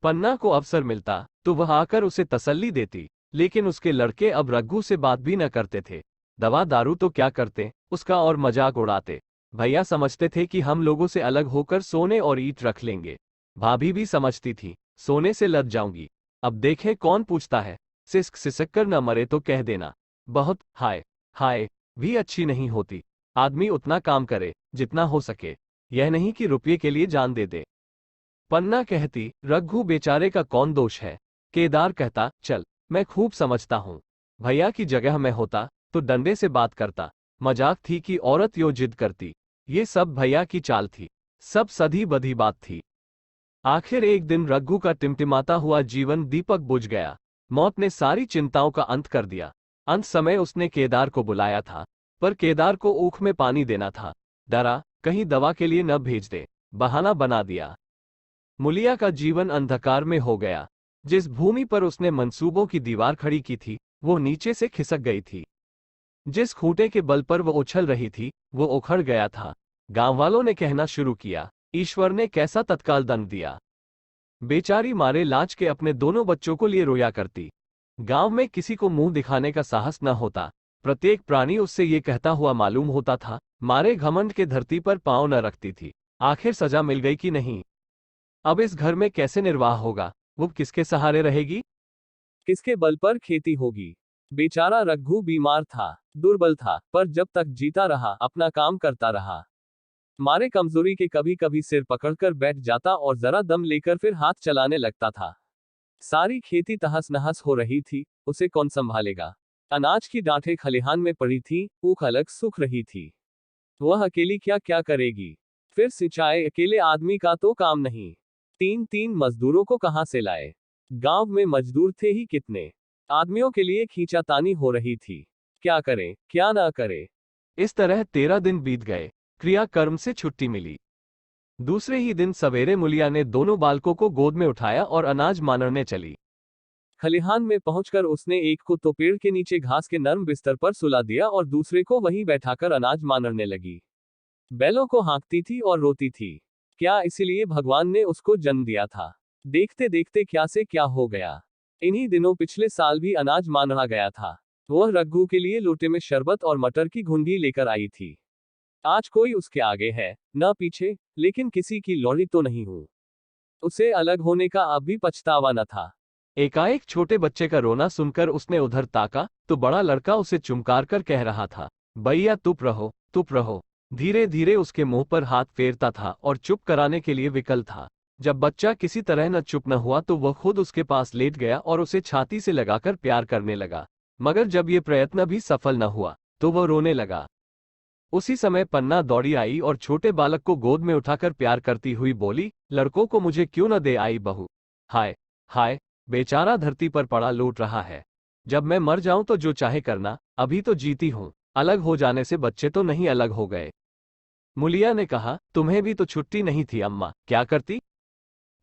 पन्ना को अवसर मिलता तो वह आकर उसे तसल्ली देती, लेकिन उसके लड़के अब रघु से बात भी न करते थे। दवा दारू तो क्या करते, उसका और मजाक उड़ाते। भैया समझते थे कि हम लोगों से अलग होकर सोने और ईंट रख लेंगे। भाभी भी समझती थी, सोने से लद जाऊंगी। अब देखें कौन पूछता है। सिसक सिसक कर न मरे तो कह देना। बहुत हाय हाय भी अच्छी नहीं होती। आदमी उतना काम करे जितना हो सके, यह नहीं कि रुपये के लिए जान दे दे। पन्ना कहती, रघु बेचारे का कौन दोष है। केदार कहता, चल मैं खूब समझता हूं। भैया की जगह मैं होता तो डंडे से बात करता। मजाक थी कि औरत यो जिद करती। ये सब भैया की चाल थी, सब सधी बधी बात थी। आखिर एक दिन रघु का टिमटिमाता हुआ जीवन दीपक बुझ गया। मौत ने सारी चिंताओं का अंत कर दिया। अंत समय उसने केदार को बुलाया था, पर केदार को ऊख में पानी देना था। डरा कहीं दवा के लिए न भेज दे, बहाना बना दिया। मुलिया का जीवन अंधकार में हो गया। जिस भूमि पर उसने मंसूबों की दीवार खड़ी की थी, वो नीचे से खिसक गई थी। जिस खूंटे के बल पर वो उछल रही थी, वो उखड़ गया था। गांव वालों ने कहना शुरू किया, ईश्वर ने कैसा तत्काल दंड दिया। बेचारी मारे लाज के अपने दोनों बच्चों को लिए रोया करती। गांव में किसी को मुंह दिखाने का साहस न होता। प्रत्येक प्राणी उससे ये कहता हुआ मालूम होता था, मारे घमंड के धरती पर पांव न रखती थी। आखिर सजा मिल गई कि नहीं। अब इस घर में कैसे निर्वाह होगा। वो किसके सहारे रहेगी, किसके बल पर खेती होगी। बेचारा रघु बीमार था, दुर्बल था, पर जब तक जीता रहा अपना काम करता रहा। मारे कमजोरी के कभी कभी सिर पकड़कर बैठ जाता और जरा दम लेकर फिर हाथ चलाने लगता था। सारी खेती तहस नहस हो रही थी, उसे कौन संभालेगा। अनाज की डांठें खलिहान में पड़ी थी, ऊख अलग सूख रही थी। वह अकेली क्या क्या करेगी। फिर सिंचाई अकेले आदमी का तो काम नहीं। तीन तीन मजदूरों को कहां से लाए। गांव में मजदूर थे ही कितने। आदमियों के लिए खींचातानी हो रही थी। क्या करे क्या ना करे। इस तरह 13 दिन बीत गए। क्रियाकर्म से छुट्टी मिली। दूसरे ही दिन सवेरे मुलिया ने दोनों बालकों को गोद में उठाया और अनाज मानरने चली। खलिहान में पहुंचकर उसने एक को तो पेड़ के नीचे घास के नर्म बिस्तर पर सुला दिया और दूसरे को वहीं बैठाकर अनाज मानरने लगी। बैलों को हाँकती थी और रोती थी। क्या इसीलिए भगवान ने उसको जन्म दिया था। देखते देखते क्या से क्या हो गया। इन्हीं दिनों पिछले साल भी अनाज मानना गया था। वह रघु के लिए लोटे में शरबत और मटर की घुंडी लेकर आई थी। आज कोई उसके आगे है न पीछे, लेकिन किसी की लौड़ी तो नहीं हूं। उसे अलग होने का अब भी पछतावा न था। एकाएक छोटे बच्चे का रोना सुनकर उसने उधर ताका तो बड़ा लड़का उसे चुमकार कर कह रहा था, भैया चुप रहो चुप रहो। धीरे धीरे उसके मुंह पर हाथ फेरता था और चुप कराने के लिए विकल था। जब बच्चा किसी तरह न चुप न हुआ तो वह खुद उसके पास लेट गया और उसे छाती से लगाकर प्यार करने लगा। मगर जब ये प्रयत्न भी सफल न हुआ तो वह रोने लगा। उसी समय पन्ना दौड़ी आई और छोटे बालक को गोद में उठाकर प्यार करती हुई बोली, लड़कों को मुझे क्यों न दे आई बहू। हाय हाय बेचारा धरती पर पड़ा लौट रहा है। जब मैं मर जाऊं तो जो चाहे करना, अभी तो जीती हूं। अलग हो जाने से बच्चे तो नहीं अलग हो गए। मुलिया ने कहा, तुम्हें भी तो छुट्टी नहीं थी अम्मा, क्या करती।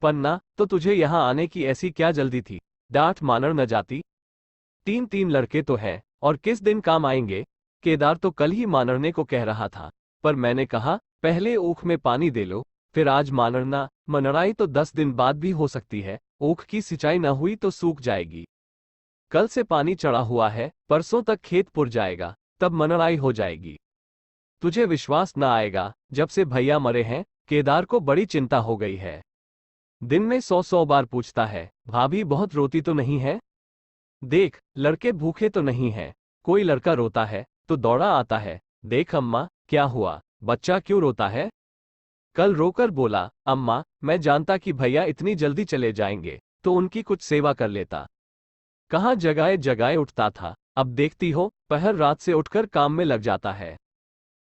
पन्ना, तो तुझे यहां आने की ऐसी क्या जल्दी थी। डांट मानर न जाती। तीन तीन लड़के तो हैं और किस दिन काम आएंगे। केदार तो कल ही मानरने को कह रहा था, पर मैंने कहा पहले ऊख में पानी दे लो, फिर आज मानरना। मनराई तो 10 दिन बाद भी हो सकती है। ऊख की सिंचाई न हुई तो सूख जाएगी। कल से पानी चढ़ा हुआ है, परसों तक खेत पुर जाएगा, तब मनराई हो जाएगी। तुझे विश्वास न आएगा, जब से भैया मरे हैं केदार को बड़ी चिंता हो गई है। दिन में 100 बार पूछता है, भाभी बहुत रोती तो नहीं है। देख लड़के भूखे तो नहीं हैं। कोई लड़का रोता है तो दौड़ा आता है, देख अम्मा क्या हुआ, बच्चा क्यों रोता है। कल रोकर बोला, अम्मा, मैं जानता कि भैया इतनी जल्दी चले जाएंगे, तो उनकी कुछ सेवा कर लेता। कहाँ जगाए जगाए उठता था, अब देखती हो, पहर रात से उठकर काम में लग जाता है।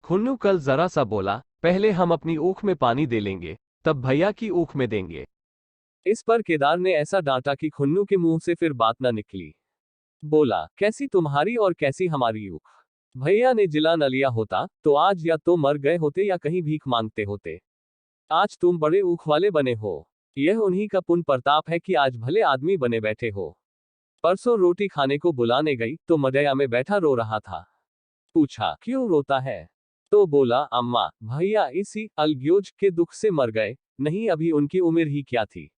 खुन्नू कल जरा सा बोला, पहले हम अपनी ऊख में पानी दे लेंगे, तब भैया की ऊख में देंगे। इस पर केदार ने ऐसा डांटा कि खुन्नू के मुंह से फिर बात न निकली। बोला, कैसी तुम्हारी और कैसी हमारी ऊख। भैया ने जिला न लिया होता तो आज या तो मर गए होते या कहीं भीख मांगते होते। आज तुम बड़े ऊख वाले बने हो। यह उन्हीं का पुण्य प्रताप है कि आज भले आदमी बने बैठे हो। परसों रोटी खाने को बुलाने गई तो मडैया में बैठा रो रहा था। पूछा, क्यों रोता है? तो बोला, अम्मा, भैया इसी अलग्योज के दुख से मर गए, नहीं अभी उनकी उम्र ही क्या थी।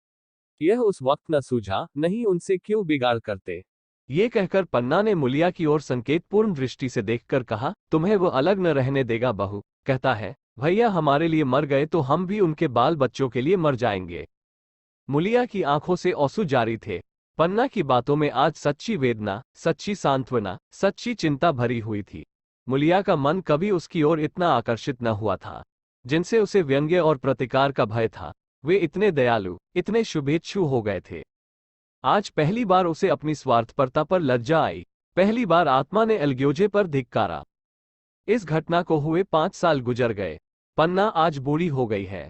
यह उस वक्त न सूझा, नहीं उनसे क्यों बिगाड़ करते। ये कहकर पन्ना ने मुलिया की ओर संकेतपूर्ण दृष्टि से देखकर कहा, तुम्हें वो अलग न रहने देगा बहू। कहता है, भैया हमारे लिए मर गए तो हम भी उनके बाल बच्चों के लिए मर जाएंगे। मुलिया की आंखों से आंसू जारी थे। पन्ना की बातों में आज सच्ची वेदना, सच्ची सांत्वना, सच्ची चिंता भरी हुई थी। मुलिया का मन कभी उसकी ओर इतना आकर्षित न हुआ था। जिनसे उसे व्यंग्य और प्रतिकार का भय था, वे इतने दयालु, इतने शुभेच्छु हो गए थे। आज पहली बार उसे अपनी स्वार्थपरता पर लज्जा आई। पहली बार आत्मा ने अलग्योजे पर धिक्कारा। इस घटना को हुए 5 साल गुजर गए। पन्ना आज बूढ़ी हो गई है।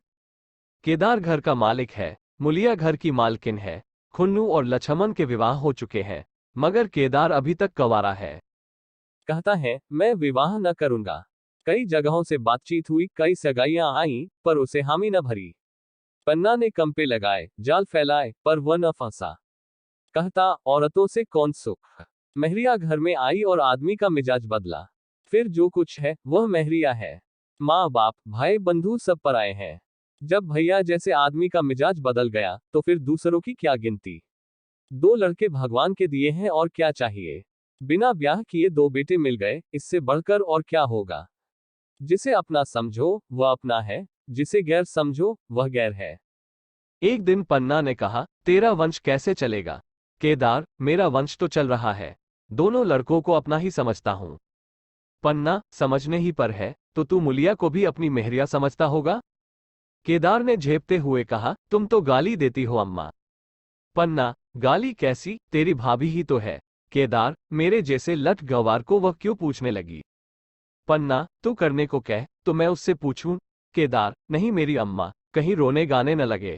केदार घर का मालिक है, मुलिया घर की मालकिन है। खुन्नू और लछमन के विवाह हो चुके हैं, मगर केदार अभी तक कंवारा है। कहता है, मैं विवाह न करूंगा। कई जगहों से बातचीत हुई, कई सगाइयां आईं, पर उसे हामी न भरी। पन्ना ने कंपे लगाए, जाल फैलाए, पर वह न फंसा। कहता, औरतों से कौन सुख। महरिया घर में आई और आदमी का मिजाज बदला। फिर जो कुछ है वह महरिया है। माँ बाप भाई बंधु सब पराए हैं। जब भैया जैसे आदमी का मिजाज बदल गया तो फिर दूसरों की क्या गिनती। 2 लड़के भगवान के दिए हैं और क्या चाहिए। बिना ब्याह किए 2 बेटे मिल गए, इससे बढ़कर और क्या होगा। जिसे अपना समझो वह अपना है, जिसे गैर समझो वह गैर है। एक दिन पन्ना ने कहा, तेरा वंश कैसे चलेगा? केदार, मेरा वंश तो चल रहा है। दोनों लड़कों को अपना ही समझता हूं। पन्ना, समझने ही पर है, तो तू मुलिया को भी अपनी मेहरिया समझता होगा? केदार ने झेपते हुए कहा, तुम तो गाली देती हो अम्मा। पन्ना, गाली कैसी, तेरी भाभी ही तो है। केदार, मेरे जैसे लट गंवार को वह क्यों पूछने लगी? पन्ना, तू करने को कह तो मैं उससे पूछूं? केदार, नहीं मेरी अम्मा, कहीं रोने गाने न लगे।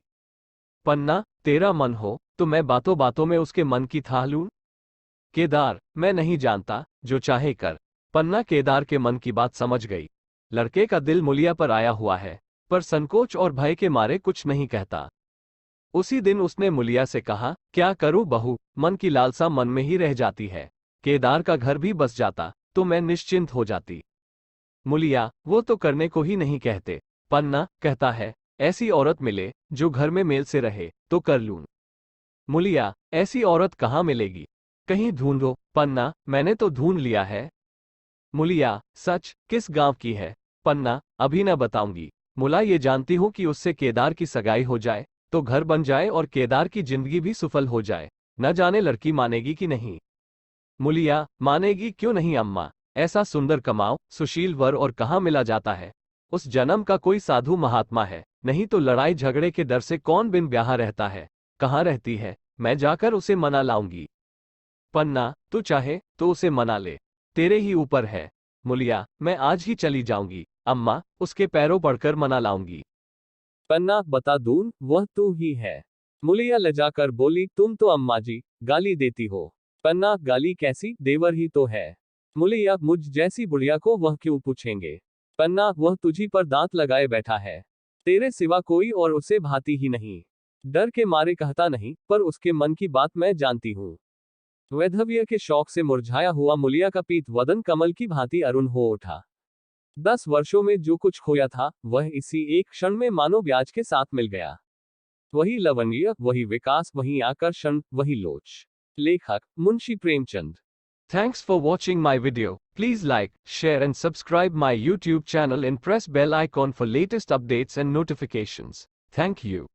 पन्ना, तेरा मन हो तो मैं बातों बातों में उसके मन की थाह लूं? केदार, मैं नहीं जानता, जो चाहे कर। पन्ना केदार के मन की बात समझ गई। लड़के का दिल मुलिया पर आया हुआ है, पर संकोच और भय के मारे कुछ नहीं कहता। उसी दिन उसने मुलिया से कहा, क्या करूं बहू, मन की लालसा मन में ही रह जाती है। केदार का घर भी बस जाता तो मैं निश्चिंत हो जाती। मुलिया, वो तो करने को ही नहीं कहते। पन्ना कहता है, ऐसी औरत मिले जो घर में मेल से रहे तो कर लूं। मुलिया, ऐसी औरत कहाँ मिलेगी? कहीं ढूंढो। पन्ना, मैंने तो ढूंढ लिया है। मुलिया, सच, किस गांव की है? पन्ना, अभी न बताऊंगी। मुला ये जानती हूं कि उससे केदार की सगाई हो जाए तो घर बन जाए और केदार की जिंदगी भी सफल हो जाए। न जाने लड़की मानेगी कि नहीं। मुलिया, मानेगी क्यों नहीं अम्मा, ऐसा सुंदर कमाओ सुशील वर और कहाँ मिला जाता है। उस जन्म का कोई साधु महात्मा है, नहीं तो लड़ाई झगड़े के डर से कौन बिन ब्याह रहता है। कहाँ रहती है, मैं जाकर उसे मना लाऊंगी। पन्ना, तू चाहे तो उसे मना ले, तेरे ही ऊपर है। मुलिया, मैं आज ही चली जाऊंगी अम्मा, उसके पैरों पड़कर मना लाऊंगी। पन्ना, बता दूं, वह तू ही है। मुलिया लजाकर बोली, तुम तो अम्मा जी गाली देती हो। पन्ना, गाली कैसी, देवर ही तो है। मुलिया, मुझ जैसी बुढ़िया को वह क्यों पूछेंगे। पन्ना, वह तुझी पर दांत लगाए बैठा है। तेरे सिवा कोई और उसे भाती ही नहीं। डर के मारे कहता नहीं, पर उसके मन की बात मैं जानती हूँ। वैधव्य के शौक से मुरझाया हुआ मुलिया का पीत वदन कमल की भांति अरुण हो उठा। 10 वर्षों में जो कुछ खोया था वह इसी एक क्षण में मानो ब्याज के साथ मिल गया। वही लवण्य, वही विकास, वही आकर्षण, वही लोच। लेखक Munshi Premchand. Thanks for watching my video. Please like, share and subscribe my YouTube channel and press bell icon for latest updates and notifications. Thank you.